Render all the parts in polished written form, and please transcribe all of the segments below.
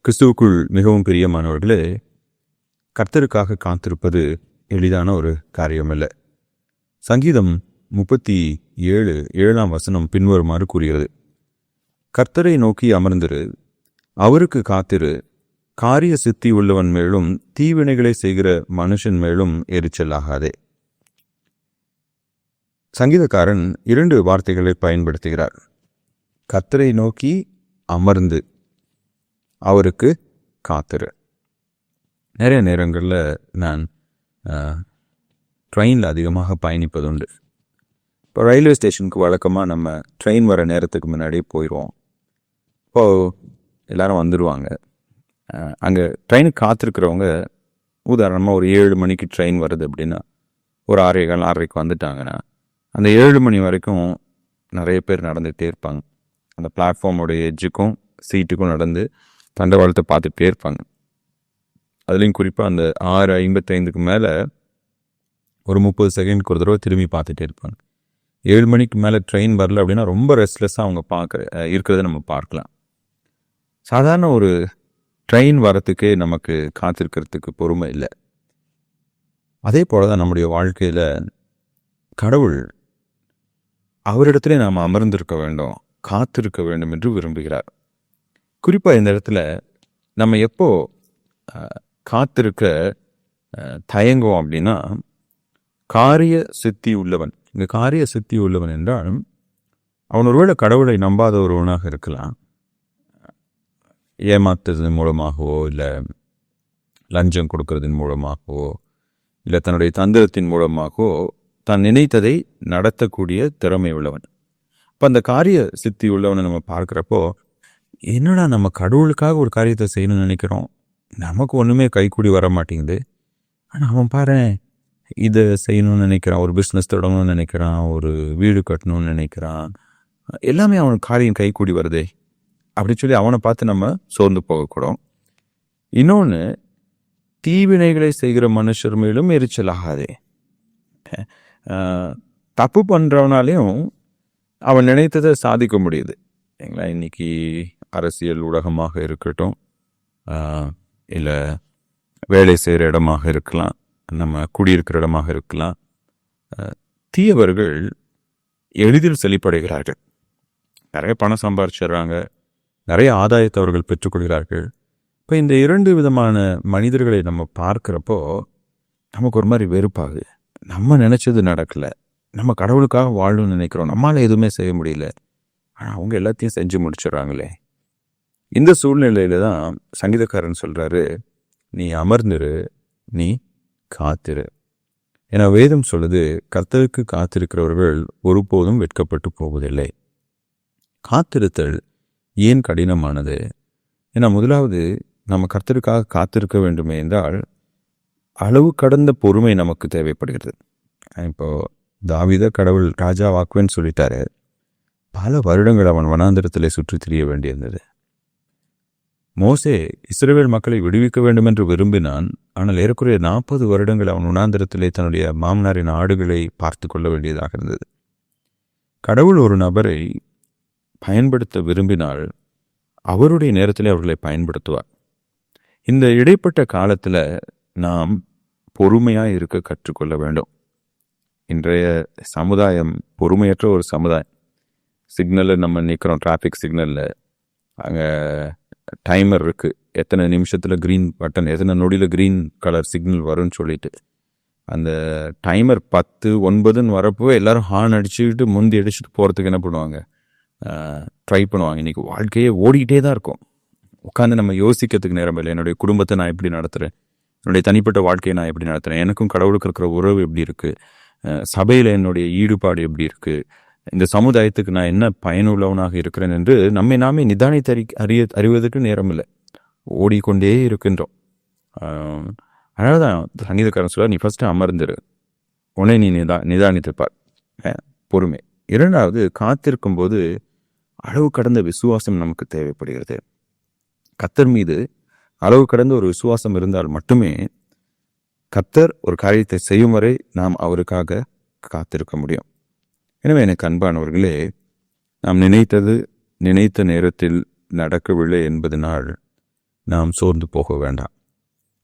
கிறிஸ்துவுக்குள் மிகவும் பிரியமானவர்களே, கர்த்தருக்காக காத்திருப்பது எளிதான ஒரு காரியமல்ல. சங்கீதம் 37:7 பின்வருமாறு கூறுகிறது: கர்த்தரை நோக்கி அமர்ந்திரு, அவருக்கு காத்திரு, காரிய சித்தி உள்ளவன் மேலும் தீவினைகளை செய்கிற மனுஷன் மேலும் எரிச்சலாகாதே. சங்கீதக்காரன் 2 வார்த்தைகளை பயன்படுத்துகிறார். கர்த்தரை நோக்கி அமர்ந்து, அவருக்கு காத்திரு. நிறைய நேரங்களில் நான் ட்ரெயினில் அதிகமாக பயணிப்பதுண்டு. இப்போ ரயில்வே ஸ்டேஷனுக்கு வழக்கமாக நம்ம ட்ரெயின் வர நேரத்துக்கு முன்னாடியே போயிடுவோம். இப்போது எல்லோரும் வந்துடுவாங்க. அங்கே ட்ரெயினுக்கு காத்திருக்கிறவங்க, உதாரணமாக ஒரு 7 மணிக்கு ட்ரெயின் வருது அப்படின்னா, ஒரு 6:15 வந்துட்டாங்கன்னா, அந்த 7 மணி வரைக்கும் நிறைய பேர் நடந்துகிட்டே இருப்பாங்க. அந்த பிளாட்ஃபார்மோடைய எட்ஜுக்கும் சீட்டுக்கும் நடந்து தண்டவாளத்தை பார்த்துட்டே இருப்பாங்க. அதுலேயும் குறிப்பாக அந்த 6:55 மேலே ஒரு 30 செகண்டுக்கு ஒரு தடவை திரும்பி பார்த்துட்டே இருப்பாங்க. 7 மணிக்கு மேலே ட்ரெயின் வரல அப்படின்னா ரொம்ப ரெஸ்ட்லெஸ்ஸாக அவங்க இருக்கிறத நம்ம பார்க்கலாம். சாதாரண ஒரு ட்ரெயின் வரத்துக்கே நமக்கு காத்திருக்கிறதுக்கு பொறுமை இல்லை. அதே போல தான் நம்முடைய வாழ்க்கையில் கடவுள் அவரிடத்துல நாம் அமர்ந்திருக்க வேண்டும், காத்திருக்க வேண்டும் என்று விரும்புகிறார். குறிப்பாக இந்த இடத்துல நம்ம எப்போ காத்திருக்க தயங்குவோம் அப்படின்னா, காரிய சித்தி உள்ளவன். இந்த காரிய சித்தி உள்ளவன் என்றால் அவன் ஒருவேளை கடவுளை நம்பாத ஒருவனாக இருக்கலாம். ஏமாத்துறதன் மூலமாகவோ, இல்லை லஞ்சம் கொடுக்கறதன் மூலமாகவோ, இல்லை தன்னுடைய தந்திரத்தின் மூலமாகவோ தான் நினைத்ததை நடத்தக்கூடிய திறமை உள்ளவன். இப்போ அந்த காரிய சித்தி உள்ளவனை நம்ம பார்க்குறப்போ, என்னடா நம்ம கடவுளுக்காக ஒரு காரியத்தை செய்யணும்னு நினைக்கிறோம், நமக்கு ஒன்றுமே கைக்கூடி வர மாட்டேங்குது. ஆனால் அவன் பாரு, இதை செய்யணும்னு நினைக்கிறான், ஒரு பிஸ்னஸ் தொடங்கணும்னு நினைக்கிறான், ஒரு வீடு கட்டணும்னு நினைக்கிறான், எல்லாமே அவனுக்கு காரியம் கைக்கூடி வருதே அப்படின்னு சொல்லி அவனை பார்த்து நம்ம சோர்ந்து போகக்கூடும். இன்னொன்று, தீவினைகளை செய்கிற மனுஷர் மேலும் எரிச்சலாகாதே. தப்பு பண்ணுறவனாலையும் அவன் நினைத்ததை சாதிக்க முடியுது இல்லைங்களா? இன்னைக்கு அரசியல் ஊடகமாக இருக்கட்டும், இல்லை வேலை செய்கிற இடமாக இருக்கலாம், நம்ம குடியிருக்கிற இடமாக இருக்கலாம், தீயவர்கள் எளிதில் செழிப்படைகிறார்கள். நிறைய பணம் சம்பாதிச்சிடுறாங்க, நிறைய ஆதாயத்தை அவர்கள் பெற்றுக்கொள்கிறார்கள். இப்போ இந்த 2 விதமான மனிதர்களை நம்ம பார்க்குறப்போ நமக்கு ஒரு மாதிரி வெறுப்பாகுது. நம்ம நினச்சது நடக்கலை, நம்ம கடவுளுக்காக வாழணும்னு நினைக்கிறோம், நம்மளால் எதுவுமே செய்ய முடியல, ஆனால் அவங்க எல்லாத்தையும் செஞ்சு முடிச்சிடறாங்களே. இந்த சூழ்நிலையில தான் சங்கீதக்காரன் சொல்கிறாரு, நீ அமர்ந்திரு, நீ காத்திரு. ஏன்னா வேதம் சொல்லுது, கர்த்தருக்கு காத்திருக்கிறவர்கள் ஒருபோதும் வெட்கப்பட்டு போவதில்லை. காத்திருத்தல் ஏன் கடினமானது? ஏன்னா முதலாவது, நம்ம கர்த்தருக்காக காத்திருக்க வேண்டுமே என்றால் அளவு கடந்த பொறுமை நமக்கு தேவைப்படுகிறது. இப்போது தாவீதை கடவுள் ராஜா வாக்குவேன்னு சொல்லிட்டாரு. பல வருடங்கள் அவன் வனாந்திரத்திலே சுற்றி திரிய வேண்டியிருந்தது. மோசே இஸ்ரவேல் மக்களை விடுவிக்க வேண்டும் என்று விரும்பினான். ஆனால் ஏறக்குறைய 40 வருடங்கள் அவன் வனாந்திரத்திலே தன்னுடைய மாமனாரின் ஆடுகளை பார்த்து கொள்ள வேண்டியதாக இருந்தது. கடவுள் ஒரு நபரை பயன்படுத்த விரும்பினால் அவருடைய நேரத்திலே அவர்களை பயன்படுத்துவார். இந்த இடைப்பட்ட காலத்தில் நாம் பொறுமையாக இருக்க கற்றுக்கொள்ள வேண்டும். இன்றைய சமுதாயம் பொறுமையற்ற ஒரு சமுதாயம். சிக்னலில் நம்ம நிற்கிறோம், டிராஃபிக் சிக்னலில், அங்கே டைமர் இருக்குது, எத்தனை நிமிஷத்தில் க்ரீன் பட்டன், எத்தனை நொடியில் க்ரீன் கலர் சிக்னல் வரும்னு சொல்லிட்டு, அந்த டைமர் 10:09 வரப்போ எல்லோரும் ஹார்ன் அடிச்சுக்கிட்டு முந்தி அடிச்சுட்டு போகிறதுக்கு என்ன பண்ணுவாங்க, ட்ரை பண்ணுவாங்க. இன்றைக்கி வாழ்க்கையே ஓடிக்கிட்டே தான் இருக்கும். உட்காந்து நம்ம யோசிக்கிறதுக்கு நேரம் இல்லை. என்னுடைய குடும்பத்தை நான் எப்படி நடத்துகிறேன், என்னுடைய தனிப்பட்ட வாழ்க்கையை நான் எப்படி நடத்துகிறேன், எனக்கும் கடவுளுக்கு இருக்கிற உறவு எப்படி இருக்குது, சபையில் என்னுடைய ஈடுபாடு எப்படி இருக்குது, இந்த சமுதாயத்துக்கு நான் என்ன பயனுள்ளவனாக இருக்கிறேன் என்று நம்மை நாமே நிதானித்து அறிவதற்கு நேரம் இல்லை. ஓடிக்கொண்டே இருக்கின்றோம். அதனால தான் சங்கீதக்காரன் சொல்ல, நீ ஃபஸ்ட்டு அமர்ந்துரு, உன்னை நீ நிதானித்துப்பார், பொறுமை. 2வது, காத்திருக்கும் போது அளவு கடந்த விசுவாசம் நமக்கு தேவைப்படுகிறது. கர்த்தர் மீது அளவு கடந்த ஒரு விசுவாசம் இருந்தால் மட்டுமே கர்த்தர் ஒரு காரியத்தை செய்யும் வரை நாம் அவருக்காக காத்திருக்க முடியும். எனவே எனக்கு அன்பானவர்களே, நாம் நினைத்த நேரத்தில் நடக்கவில்லை என்பதனால் நாம் சோர்ந்து போக வேண்டாம்.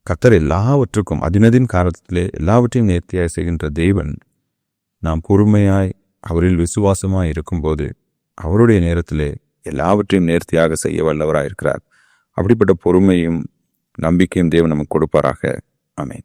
கர்த்தர் எல்லாவற்றுக்கும் அதினதின் காலத்திலே எல்லாவற்றையும் நேர்த்தியாய் செய்கின்ற தேவன். நாம் பொறுமையாய் அவரில் விசுவாசமாய் இருக்கும்போது அவருடைய நேரத்திலே எல்லாவற்றையும் நேர்த்தியாக செய்ய வல்லவராயிருக்கிறார். அப்படிப்பட்ட பொறுமையும் நம்பிக்கையும் தேவன் நமக்கு கொடுப்பாராக. ஆமென்.